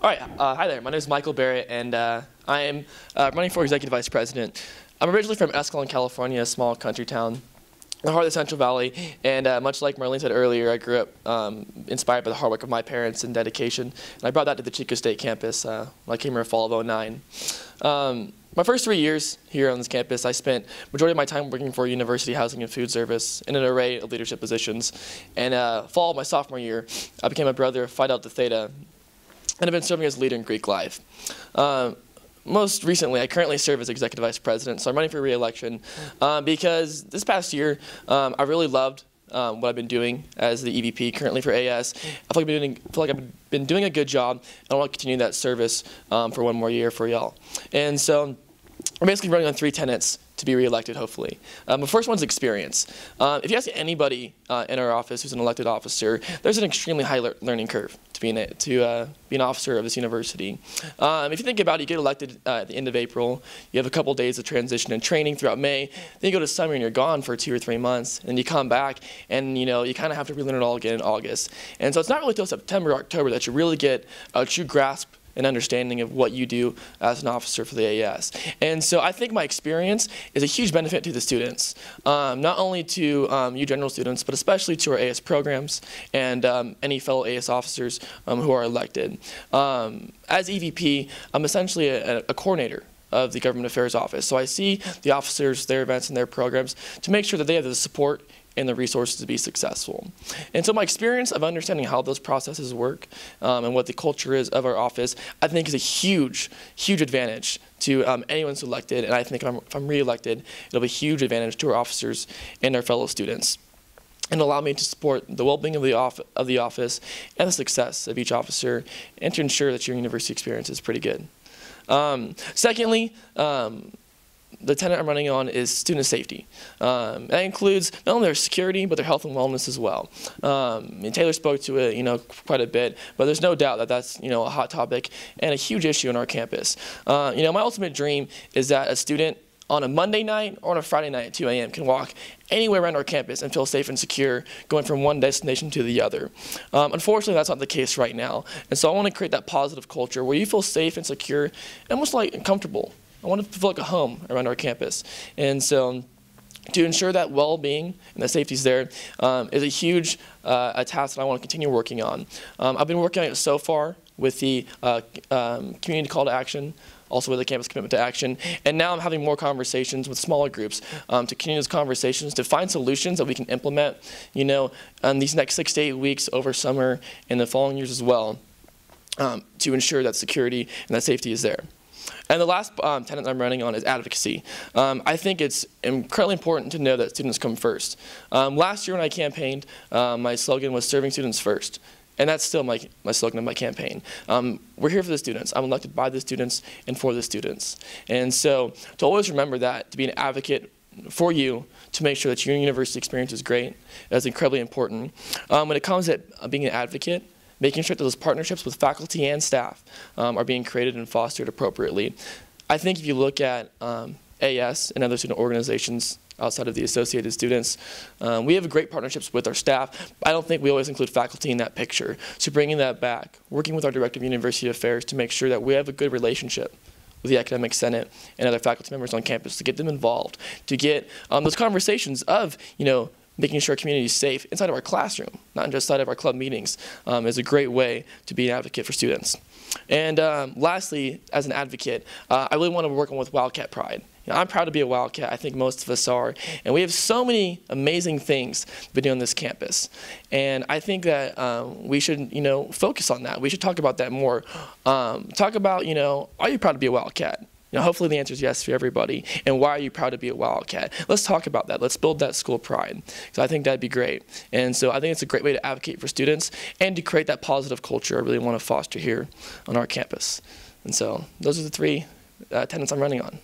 All right, hi there. My name is Michael Barrett, and I am running for Executive Vice President. I'm originally from Escalon, California, a small country town in the heart of the Central Valley, and much like Marlene said earlier, I grew up inspired by the hard work of my parents and dedication, and I brought that to the Chico State campus when I came here in fall of '09. My first 3 years here on this campus, I spent majority of my time working for University Housing and Food Service in an array of leadership positions. And fall of my sophomore year, I became a brother of Phi Delta Theta, and I've been serving as a leader in Greek life. Most recently, I currently serve as Executive Vice President, so I'm running for re-election because this past year, I really loved what I've been doing as the EVP currently for AS. I feel like I've been doing a good job, and I want to continue that service for one more year for y'all. And so we're basically running on 3 tenets to be reelected, hopefully. The first one's experience. If you ask anybody in our office who's an elected officer, there's an extremely high learning curve to be an officer of this university. If you think about it, you get elected at the end of April. You have a couple days of transition and training throughout May. Then you go to summer and you're gone for 2 or 3 months. And then you come back and you kind of have to relearn it all again in August. And so it's not really until September or October that you really get a true grasp and understanding of what you do as an officer for the AS. And so I think my experience is a huge benefit to the students, not only to you general students, but especially to our AS programs and any fellow AS officers who are elected. As EVP, I'm essentially a coordinator of the Government Affairs Office. So I see the officers, their events, and their programs to make sure that they have the support and the resources to be successful. And so my experience of understanding how those processes work and what the culture is of our office, I think is a huge, huge advantage to anyone who's elected. And I think if I'm re-elected, it'll be a huge advantage to our officers and our fellow students, and allow me to support the well-being of the office and the success of each officer, and to ensure that your university experience is pretty good. Secondly, the tenet I'm running on is student safety. That includes not only their security, but their health and wellness as well. And Taylor spoke to it, quite a bit, but there's no doubt that that's, a hot topic and a huge issue on our campus. My ultimate dream is that a student on a Monday night or on a Friday night at 2 a.m. can walk anywhere around our campus and feel safe and secure going from one destination to the other. Unfortunately, that's not the case right now. And so I want to create that positive culture where you feel safe and secure, and almost like comfortable. I want to feel like a home around our campus. And so to ensure that well-being and the safety's there is a huge task that I want to continue working on. I've been working on it so far with the community call to action, also with the campus commitment to action, and now I'm having more conversations with smaller groups to continue those conversations, to find solutions that we can implement, in these next 6 to 8 weeks over summer and the following years as well, to ensure that security and that safety is there. And the last tenet I'm running on is advocacy. I think it's incredibly important to know that students come first. Last year when I campaigned, my slogan was serving students first. And that's still my slogan of my campaign. We're here for the students. I'm elected by the students and for the students. And so to always remember that, to be an advocate for you, to make sure that your university experience is great, that's incredibly important. When it comes to being an advocate, making sure that those partnerships with faculty and staff are being created and fostered appropriately. I think if you look at AS and other student organizations outside of the associated students, we have great partnerships with our staff. I don't think we always include faculty in that picture. So bringing that back, working with our Director of University Affairs to make sure that we have a good relationship with the Academic Senate and other faculty members on campus, to get them involved, to get those conversations of, making sure our community is safe inside of our classroom, not just inside of our club meetings, is a great way to be an advocate for students. And lastly, as an advocate, I really want to work on with Wildcat Pride. I'm proud to be a Wildcat. I think most of us are. And we have so many amazing things to do on this campus. And I think that we should, focus on that. We should talk about that more. Talk about, are you proud to be a Wildcat? Hopefully the answer is yes for everybody. And why are you proud to be a Wildcat? Let's talk about that. Let's build that school pride. So I think that'd be great. And so I think it's a great way to advocate for students and to create that positive culture I really want to foster here on our campus. And so those are the 3 tenets I'm running on.